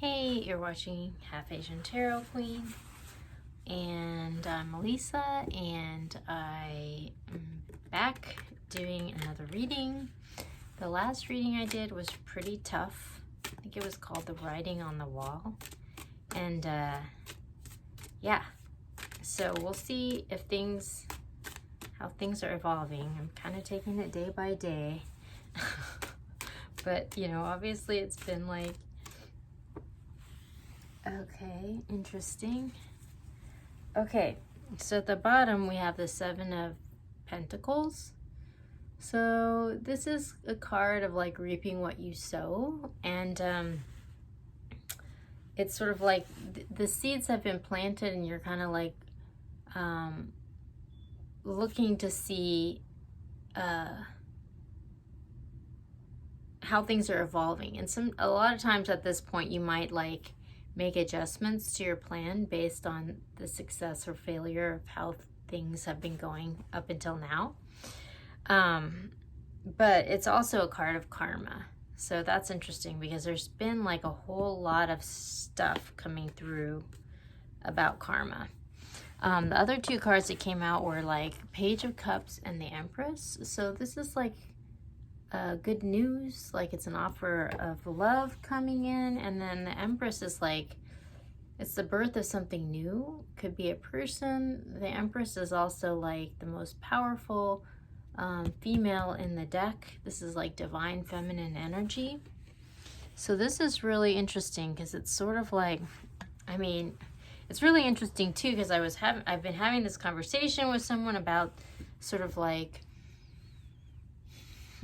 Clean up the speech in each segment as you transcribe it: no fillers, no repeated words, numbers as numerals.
Hey, you're watching Half Asian Tarot Queen, and I'm Melissa, and I am back doing another reading. The last reading I did was pretty tough. I think it was called The Writing on the Wall, and yeah, so we'll see if how things are evolving. I'm kind of taking it day by day, but you know, obviously it's been like, okay, interesting. Okay, so at the bottom we have the Seven of Pentacles. So this is a card of like reaping what you sow, and it's sort of like the seeds have been planted and you're kind of like looking to see how things are evolving. And a lot of times at this point you might like make adjustments to your plan based on the success or failure of how things have been going up until now. But it's also a card of karma. So that's interesting because there's been like a whole lot of stuff coming through about karma. The other two cards that came out were like Page of Cups and the Empress. So this is like good news, like it's an offer of love coming in, and then the Empress is like it's the birth of something new. Could be a person. The Empress is also like the most powerful female in the deck. This is like divine feminine energy. So this is really interesting because it's sort of like, I mean, it's really interesting too because I've been having this conversation with someone about sort of like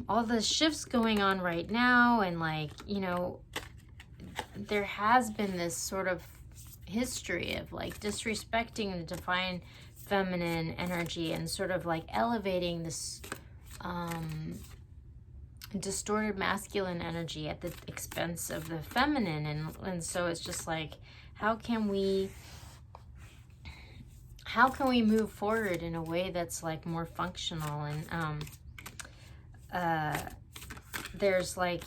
all the shifts going on right now, and like, you know, there has been this sort of history of like disrespecting the divine feminine energy and sort of like elevating this distorted masculine energy at the expense of the feminine, and so it's just like, how can we move forward in a way that's like more functional? And there's like,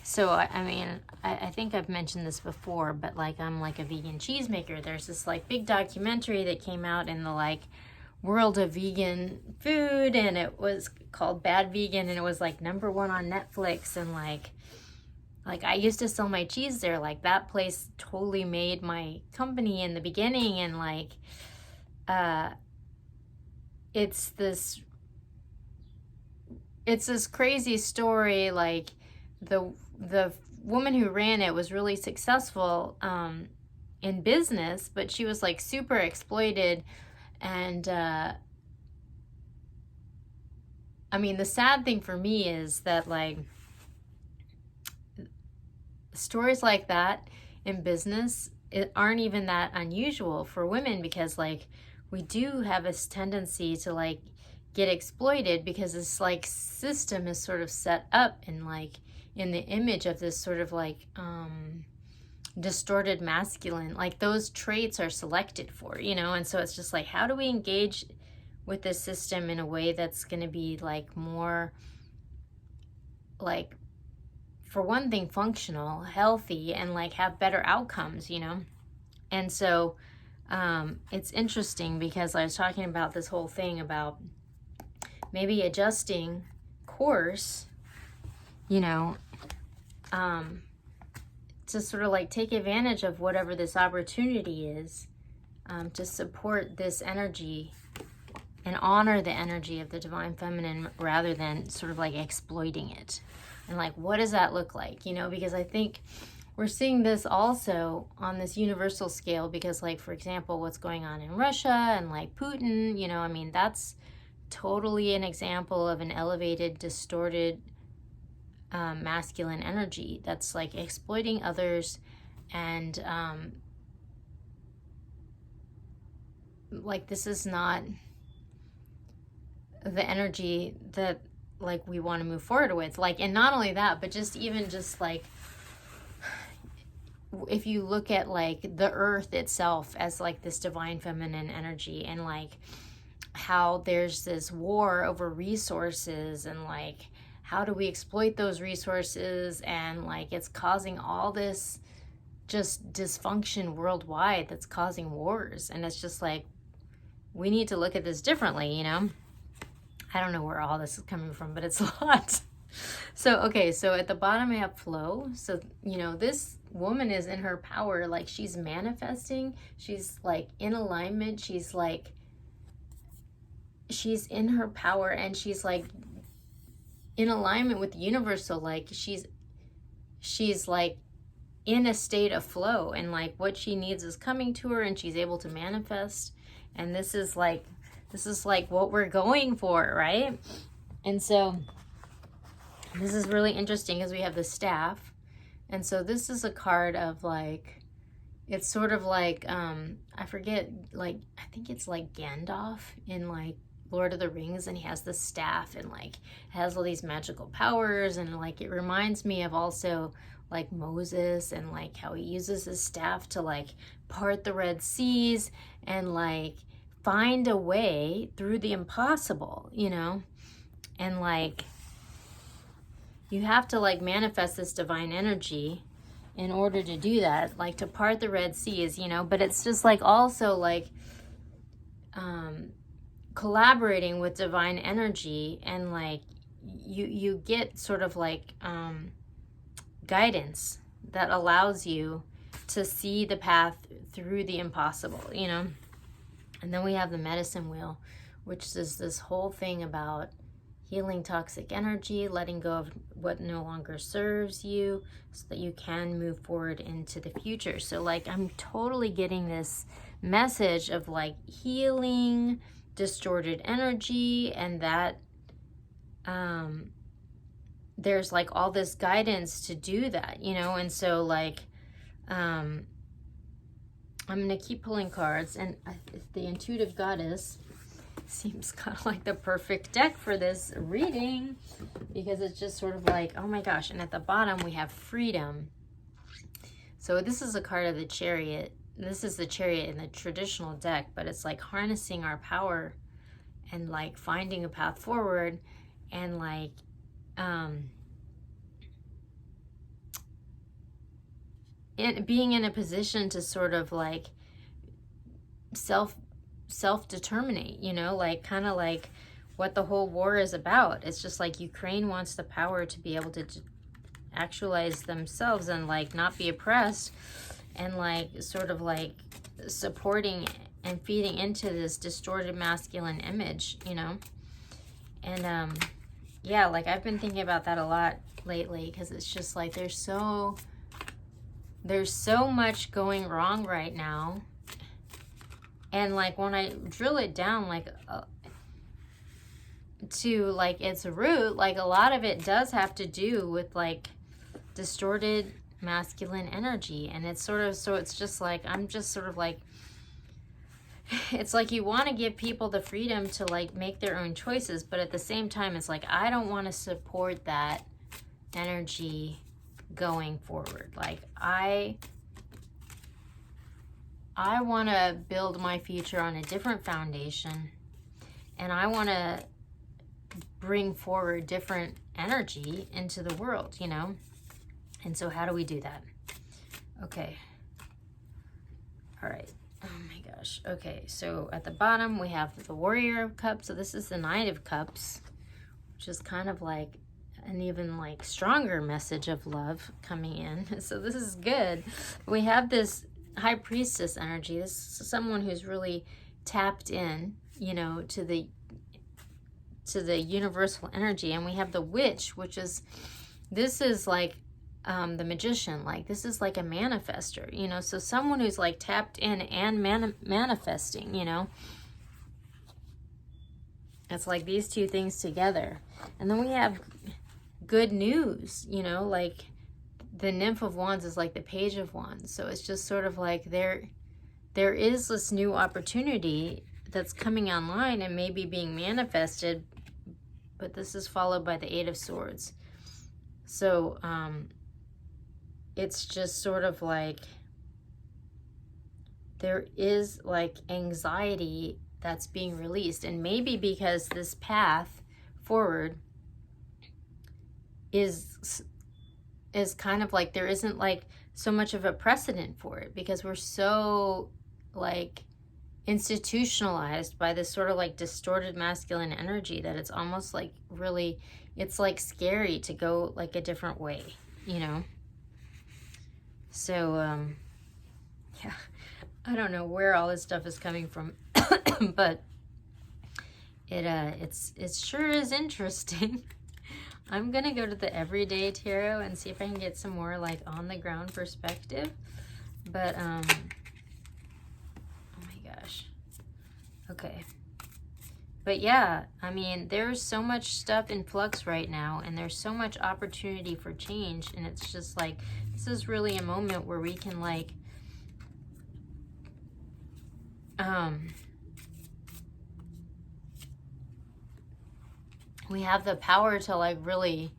so I mean, I think I've mentioned this before, but like I'm like a vegan cheesemaker. There's this like big documentary that came out in the like world of vegan food, and it was called Bad Vegan, and it was like #1 on Netflix. And like I used to sell my cheese there. Like that place totally made my company in the beginning, and like it's this crazy story. Like the woman who ran it was really successful in business, but she was like super exploited. And I mean, the sad thing for me is that like stories like that in business aren't even that unusual for women, because like we do have this tendency to like get exploited because this like system is sort of set up in like in the image of this sort of like distorted masculine. Like those traits are selected for, you know. And so it's just like, how do we engage with this system in a way that's going to be like more like, for one thing, functional, healthy, and like have better outcomes, you know? And so it's interesting because I was talking about this whole thing about maybe adjusting course, you know, to sort of like take advantage of whatever this opportunity is, to support this energy and honor the energy of the divine feminine rather than sort of like exploiting it. And like, what does that look like? You know, because I think we're seeing this also on this universal scale, because like, for example, what's going on in Russia and like Putin, you know, I mean, that's totally an example of an elevated, distorted masculine energy that's like exploiting others. And like, this is not the energy that like we want to move forward with. Like, and not only that, but just even just like, if you look at like the earth itself as like this divine feminine energy, and like how there's this war over resources, and like how do we exploit those resources, and like it's causing all this just dysfunction worldwide that's causing wars. And it's just like, we need to look at this differently, you know? I don't know where all this is coming from, but it's a lot. So, okay, so at the bottom I have flow. So, you know, this woman is in her power, like she's manifesting, she's like in alignment, she's in her power, and she's like in alignment with the universe. So like she's like in a state of flow, and like what she needs is coming to her, and she's able to manifest. And this is like what we're going for, right? And so this is really interesting because we have the staff. And so this is a card of like, it's sort of like, I forget, like, I think it's like Gandalf in like Lord of the Rings, and he has the staff, and like has all these magical powers, and like it reminds me of also like Moses, and like how he uses his staff to like part the Red Seas and like find a way through the impossible, you know? And like you have to like manifest this divine energy in order to do that, like to part the Red Seas, you know? But it's just like also like collaborating with divine energy, and like you get sort of like guidance that allows you to see the path through the impossible, you know? And then we have the medicine wheel, which is this whole thing about healing toxic energy, letting go of what no longer serves you so that you can move forward into the future. So like I'm totally getting this message of like healing distorted energy, and that there's like all this guidance to do that, you know? And so like I'm going to keep pulling cards, and the Intuitive Goddess seems kind of like the perfect deck for this reading, because it's just sort of like, oh my gosh. And at the bottom we have freedom. So this is a card of the Chariot. This is the Chariot in the traditional deck, but it's like harnessing our power and like finding a path forward, and like being in a position to sort of like self-determinate, you know, like kind of like what the whole war is about. It's just like Ukraine wants the power to be able to actualize themselves and like not be oppressed, and like sort of like supporting and feeding into this distorted masculine image, you know? And yeah, like I've been thinking about that a lot lately, because it's just like there's so much going wrong right now. And like when I drill it down like to like its root, like a lot of it does have to do with like distorted masculine energy. And it's sort of, so it's just like, I'm just sort of like, it's like you want to give people the freedom to like make their own choices, but at the same time it's like I don't want to support that energy going forward. Like I want to build my future on a different foundation, and I want to bring forward different energy into the world, you know? And so how do we do that? Okay. All right. Oh my gosh. Okay, so at the bottom we have the Warrior of Cups. So this is the Knight of Cups, which is kind of like an even like stronger message of love coming in. So this is good. We have this High Priestess energy. This is someone who's really tapped in, you know, to the universal energy. And we have the Witch, which is, this is like the Magician. Like this is like a manifester, you know, so someone who's like tapped in and manifesting, you know. It's like these two things together. And then we have good news, you know, like the Nymph of Wands is like the Page of Wands. So it's just sort of like there is this new opportunity that's coming online and maybe being manifested, but this is followed by the Eight of Swords. So it's just sort of like there is like anxiety that's being released, and maybe because this path forward is kind of like there isn't like so much of a precedent for it, because we're so like institutionalized by this sort of like distorted masculine energy that it's almost like really, it's like scary to go like a different way, you know? So yeah, I don't know where all this stuff is coming from, but it sure is interesting. I'm gonna go to the Everyday Tarot and see if I can get some more like on the ground perspective. But oh my gosh. Okay. But yeah, I mean, there's so much stuff in flux right now, and there's so much opportunity for change, and it's just like, this is really a moment where we can like we have the power to like really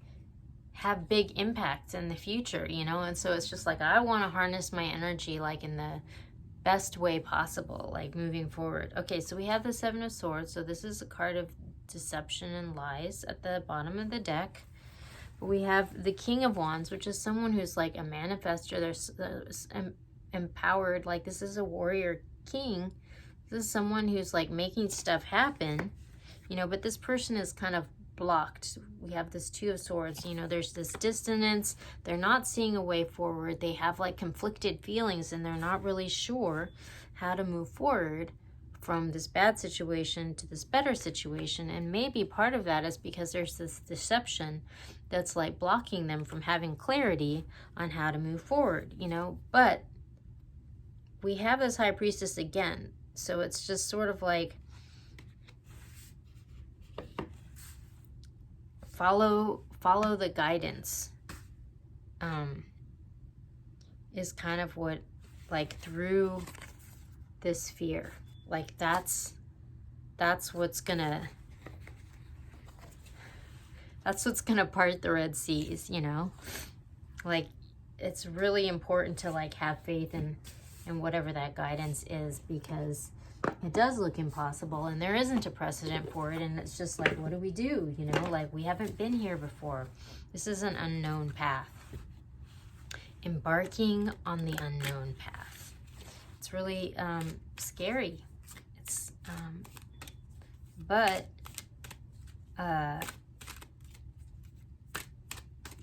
have big impacts in the future, you know? And so it's just like, I want to harness my energy like in the best way possible, like moving forward. Okay, so we have the Seven of Swords. So this is a card of deception and lies at the bottom of the deck. We have the King of Wands, which is someone who's like a manifestor. They're empowered. Like, this is a warrior king. This is someone who's like making stuff happen, you know, but this person is kind of blocked. We have this Two of Swords, you know, there's this dissonance. They're not seeing a way forward. They have like conflicted feelings, and they're not really sure how to move forward from this bad situation to this better situation. And maybe part of that is because there's this deception that's like blocking them from having clarity on how to move forward, you know. But we have this High Priestess again, so it's just sort of like follow the guidance is kind of what, like, through this fear, like that's what's gonna part the Red Seas, you know. Like, it's really important to like have faith in whatever that guidance is, because it does look impossible and there isn't a precedent for it, and it's just like, what do we do, you know? Like, we haven't been here before. This is an unknown path. Embarking on the unknown path. It's really scary. It's but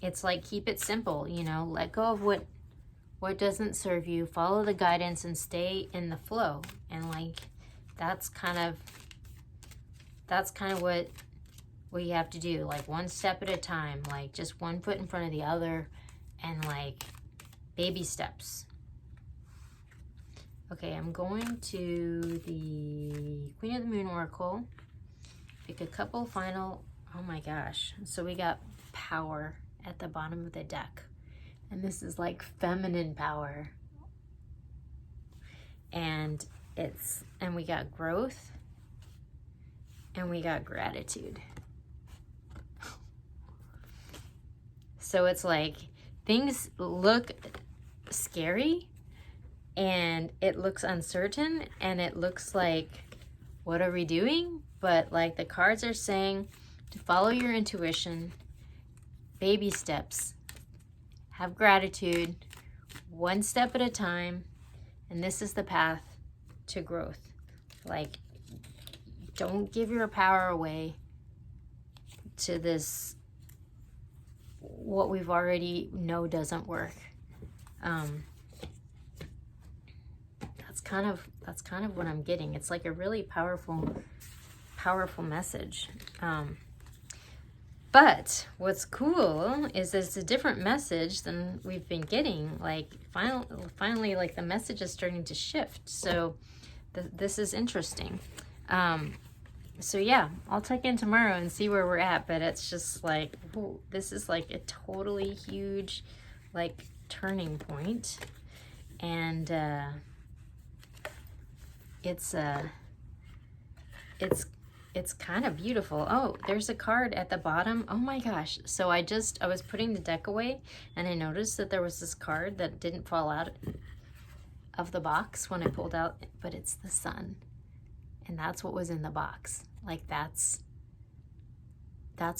it's like, keep it simple, you know. Let go of what doesn't serve you. Follow the guidance and stay in the flow. And like, that's kind of what you have to do. Like, one step at a time, like just one foot in front of the other, and like baby steps. Okay, I'm going to the Queen of the Moon Oracle. Pick a couple final, oh my gosh. So we got power at the bottom of the deck. And this is like feminine power. And we got growth, and we got gratitude. So it's like, things look scary, and it looks uncertain, and it looks like, what are we doing? But like, the cards are saying to follow your intuition, baby steps, have gratitude, one step at a time, and this is the path to growth. Like, don't give your power away to this, what we've already know doesn't work. That's kind of what I'm getting. It's like a really powerful message. But what's cool is it's a different message than we've been getting. Like, finally, like, the message is starting to shift. So this is interesting. So yeah, I'll check in tomorrow and see where we're at. But it's just like, whoa, this is like a totally huge, like, turning point. And it's kind of beautiful. Oh, there's a card at the bottom. Oh my gosh. So I was putting the deck away, and I noticed that there was this card that didn't fall out of the box when I pulled out, but it's the Sun. And that's what was in the box. Like, that's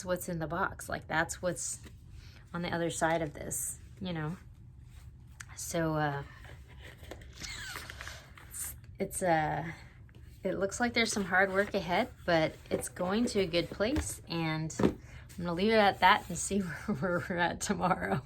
what's in the box. Like, that's what's on the other side of this, you know. So it looks like there's some hard work ahead, but it's going to a good place, and I'm gonna leave it at that and see where we're at tomorrow.